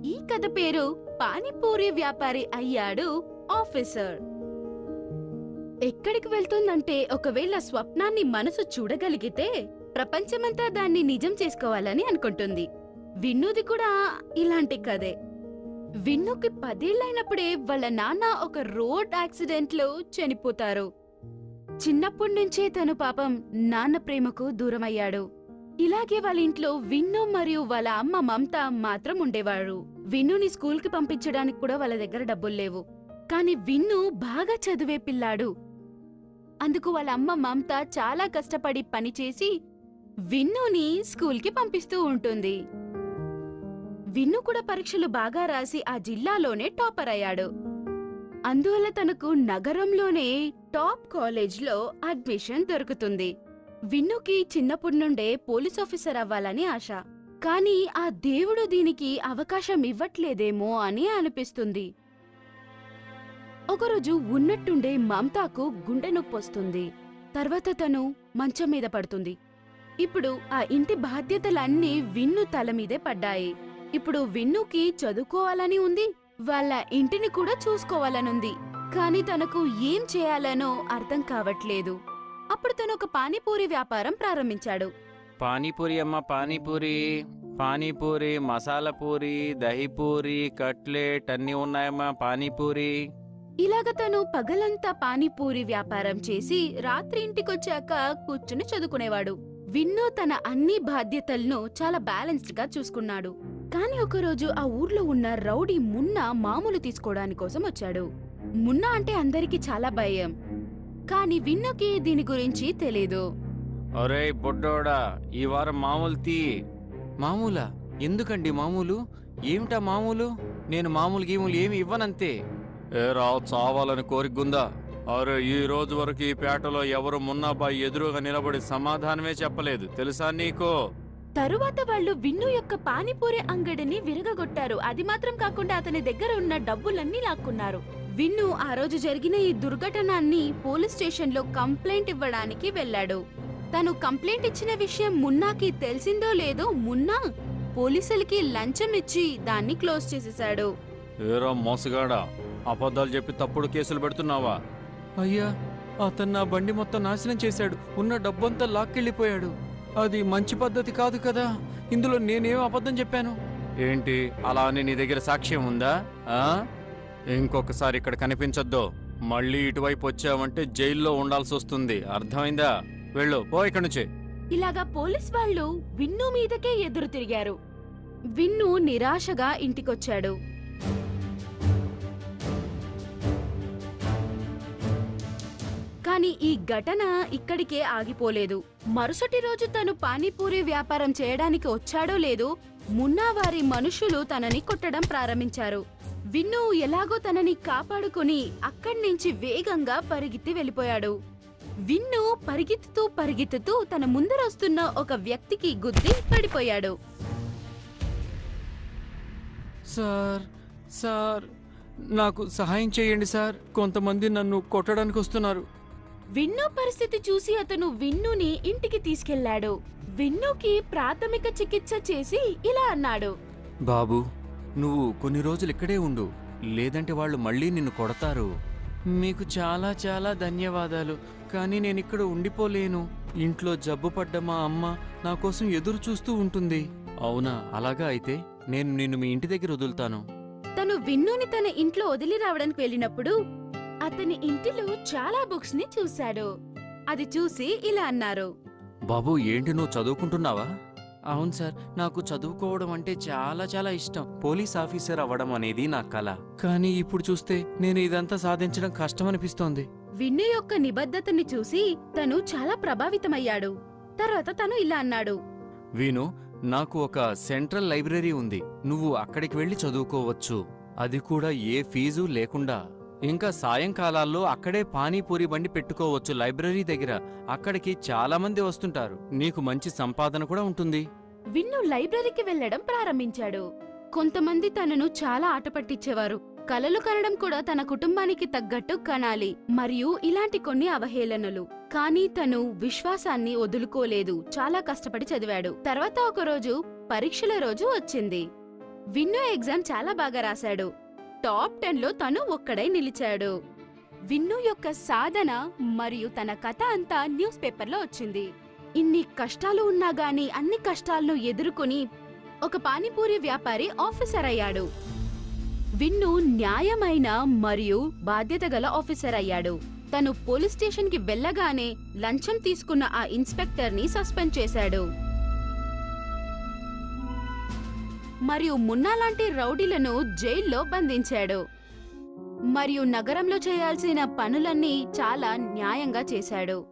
ఈ కథ పేరు పానీపూరి వ్యాపారి అయ్యాడు ఆఫీసర్. ఎక్కడికి వెళ్తుందంటే ఒకవేళ స్వప్నాన్ని మనసు చూడగలిగితే ప్రపంచమంతా దాన్ని నిజం చేసుకోవాలని అనుకుంటుంది. విన్నుది కూడా ఇలాంటి కథే. విన్నుకి 10 ఏళ్లైనప్పుడే వాళ్ళ నాన్న ఒక రోడ్ యాక్సిడెంట్ లో చనిపోతారు. చిన్నప్పటి నుంచే తను పాపం నాన్న ప్రేమకు దూరమయ్యాడు. ఇలాగే వాళ్ళ ఇంట్లో విన్ను మరియు వాళ్ళ అమ్మ మమత మాత్రం ఉండేవారు. విన్నుని స్కూల్కి పంపించడానికి కూడా వాళ్ళ దగ్గర డబ్బులు లేవు. కాని విన్ను బాగా చదివే పిల్లాడు. అందుకు వాళ్ళ అమ్మ మమత చాలా కష్టపడి పనిచేసి విన్నుని స్కూల్కి పంపిస్తూ ఉంటుంది. విన్ను కూడా పరీక్షలు బాగా రాసి ఆ జిల్లాలోనే టాపర్ అయ్యాడు. అందువల్ల తనకు నగరంలోనే టాప్ కాలేజ్లో అడ్మిషన్ దొరుకుతుంది. విన్నుకి చిన్నప్పటి నుండే పోలీస్ ఆఫీసర్ అవ్వాలని ఆశ. కానీ ఆ దేవుడు దీనికి అవకాశం ఇవ్వట్లేదేమో అని అనిపిస్తుంది. ఒకరోజు ఉన్నట్టుండే మమతాకు గుండె నొప్పి వస్తుంది. తర్వాత తను మంచం మీద పడుతుంది. ఇప్పుడు ఆ ఇంటి బాధ్యతలన్నీ విన్ను తల మీదే పడ్డాయి. ఇప్పుడు విన్నుకి చదువుకోవాలని ఉంది, వాళ్ళ ఇంటిని కూడా చూసుకోవాలనుంది. కాని తనకు ఏం చేయాలనో అర్థం కావట్లేదు. అప్పుడు తను ఒక పానీపూరి వ్యాపారం ప్రారంభించాడు. పానీపూరి అమ్మ, పానీపూరి, పానీపూరి, మసాలా పూరి, దహీపూరి, కట్లెట్ అన్నీ ఉన్నాయమ్మా. పానీపూరి. ఇలాగ తను పగలంతా పానీపూరి వ్యాపారం చేసి రాత్రి ఇంటికొచ్చాక కూర్చుని చదువుకునేవాడు. విన్ను తన అన్ని బాధ్యతలను చాలా బ్యాలెన్స్డ్ గా చూసుకున్నాడు. కాని ఒకరోజు ఆ ఊర్లో ఉన్న రౌడీ మున్నా మామూలు తీసుకోవడానికోసం వచ్చాడు. మున్నా అంటే అందరికీ చాలా భయం. కాని విన్నుకి దీని గురించి తెలీదు. ఒరే బొడ్డోడా, ఈ వారం మామూలు తీ. మామూలా? ఎందుకండి మామూలు? ఏమిటా మామూలు? నేను మామూలు గీమూలు ఏమి ఇవ్వనంతే. ఏరా, చావాలని కోరికుందా? అరే, ఈ రోజు వరకు ఈ పేటలో ఎవరు మున్నాబాయి ఎదురుగా నిలబడి సమాధానమే చెప్పలేదు, తెలుసా నీకో? తరువాత వాళ్ళు విన్ను యొక్క పానీపూరి అంగడిని విరగగొట్టారు. అది మాత్రం కాకుండా అతని దగ్గర ఉన్న డబ్బులన్నీ లాక్కున్నారు. విన్ను ఆ రోజు జరిగిన ఈ దుర్ఘటనాన్ని పోలీస్ స్టేషన్లో కంప్లైంట్ ఇవ్వడానికి వెళ్లాడు. తను కంప్లైంట్ ఇచ్చిన విషయం మున్నాకి తెలిసిందో లేదో మున్నా పోలీసులకి లంచం ఇచ్చి దాన్ని క్లోజ్ చేసేశాడు. ఏరా మోసగాడా, అబద్ధాలు చెప్పి తప్పుడు కేసులు పెడుతున్నావా? అయ్యా, అతను నా బండి మొత్తం నాశనం చేశాడు, ఉన్న డబ్బంతా లాక్కెళ్ళిపోయాడు. అది మంచి పద్ధతి కాదు కదా. ఇందులో నేనేం అబద్ధం చెప్పాను? ఏంటి, అలా అని నీ దగ్గర సాక్ష్యం ఉందా? ఇంకొకసారి ఇక్కడ కనిపించొద్దు. మళ్ళీ ఇటువైపు వచ్చావంటే జైల్లో ఉండాల్సి వస్తుంది, అర్థమైందా? వెళ్ళు, పో ఇక్కడి నుంచి. ఇలాగా పోలీస్ వాళ్ళు విన్ను మీదకే ఎదురు తిరిగారు. విన్ను నిరాశగా ఇంటికొచ్చాడు. కాని ఈ ఘటన ఇక్కడికే ఆగిపోలేదు. మరుసటి రోజు తను పానీపూరి వ్యాపారం చేయడానికి వచ్చాడో లేదో మున్నా వారి మనుషులు తనని కొట్టడం ప్రారంభించారు. విన్ను ఎలాగో తనని కాపాడుకుని అక్కడి నుంచి వేగంగా పరిగెత్తి వెళ్ళిపోయాడు. విన్ను పరిగెత్తుతూ తన ముందరొస్తున్న ఒక వ్యక్తికి గుద్ది పడిపోయాడు. సార్, నాకు సహాయం చేయండి సార్, కొంతమంది నన్ను కొట్టడానికి వస్తున్నారు. విన్ను పరిస్థితి చూసి అతను విన్నుని ఇంటికి తీసుకెళ్లాడు. విన్నుకి ప్రాథమిక చికిత్స చేసి ఇలా అన్నాడు. బాబు, నువ్వు కొన్ని రోజులు ఇక్కడే ఉండు, లేదంటే వాళ్ళు మళ్ళీ నిన్ను కొడతారు. మీకు చాలా చాలా ధన్యవాదాలు, కానీ నేనిక్కడ ఉండిపోలేను. ఇంట్లో జబ్బు పడ్డ మా అమ్మ నా కోసం ఎదురు చూస్తూ ఉంటుంది. అవునా? అలాగా అయితే నేను నిన్ను మీ ఇంటి దగ్గర వదులుతాను. తను విన్నుని తన ఇంట్లో వదిలి రావడానికి వెళ్ళినప్పుడు అతని ఇంటిలో చాలా బుక్స్ ని చూశాడు. అది చూసి ఇలా అన్నారు. బాబు, ఏంటి నువ్వు చదువుకుంటున్నావా? అవును సార్, నాకు చదువుకోవడం అంటే చాలా చాలా ఇష్టం. పోలీస్ ఆఫీసర్ అవ్వడం అనేది నా కల. కానీ ఇప్పుడు చూస్తే నేను ఇదంతా సాధించడం కష్టమనిపిస్తోంది. విన్ను యొక్క నిబద్ధతని చూసి తను చాలా ప్రభావితమయ్యాడు. తర్వాత తను ఇలా అన్నాడు. వీను, నాకు ఒక సెంట్రల్ లైబ్రరీ ఉంది, నువ్వు అక్కడికి వెళ్లి చదువుకోవచ్చు, అది కూడా ఏ ఫీజు లేకుండా. ఇంకా సాయంకాలాల్లో అక్కడే పానీపూరి బండి పెట్టుకోవచ్చు లైబ్రరీ దగ్గర. అక్కడికి చాలా మంది వస్తుంటారు, నీకు మంచి సంపాదన కూడా ఉంటుంది. విన్ను లైబ్రరీకి వెళ్లడం ప్రారంభించాడు. కొంతమంది తనను చాలా ఆట పట్టించేవారు. కలలు కనడం కూడా తన కుటుంబానికి తగ్గట్టు కనాలి మరియు ఇలాంటి కొన్ని అవహేళనలు. కానీ తను విశ్వాసాన్ని వదులుకోలేదు, చాలా కష్టపడి చదివాడు. తర్వాత ఒకరోజు పరీక్షల రోజు వచ్చింది. విన్ను ఎగ్జామ్ చాలా బాగా రాశాడు. టాప్ 10లో తను ఒక్కడై నిలిచాడు. విన్ను యొక్క సాధన మరియు తన కథ అంతా న్యూస్ పేపర్లో వచ్చింది. ఇన్ని కష్టాలు ఉన్నా గాని అన్ని కష్టాలను ఎదుర్కొని ఒక పానీపూరి వ్యాపారి ఆఫీసర్ అయ్యాడు. విన్ను న్యాయమైన మరియు బాధ్యత గల ఆఫీసర్ అయ్యాడు. తను పోలీస్ స్టేషన్ కి వెళ్లగానే లంచం తీసుకున్న ఆ ఇన్స్పెక్టర్ ని సస్పెండ్ చేశాడు మరియు మున్నా లాంటి రౌడీలను జైల్లో బంధించాడు మరియు నగరంలో చేయాల్సిన పనులన్నీ చాలా న్యాయంగా చేశాడు.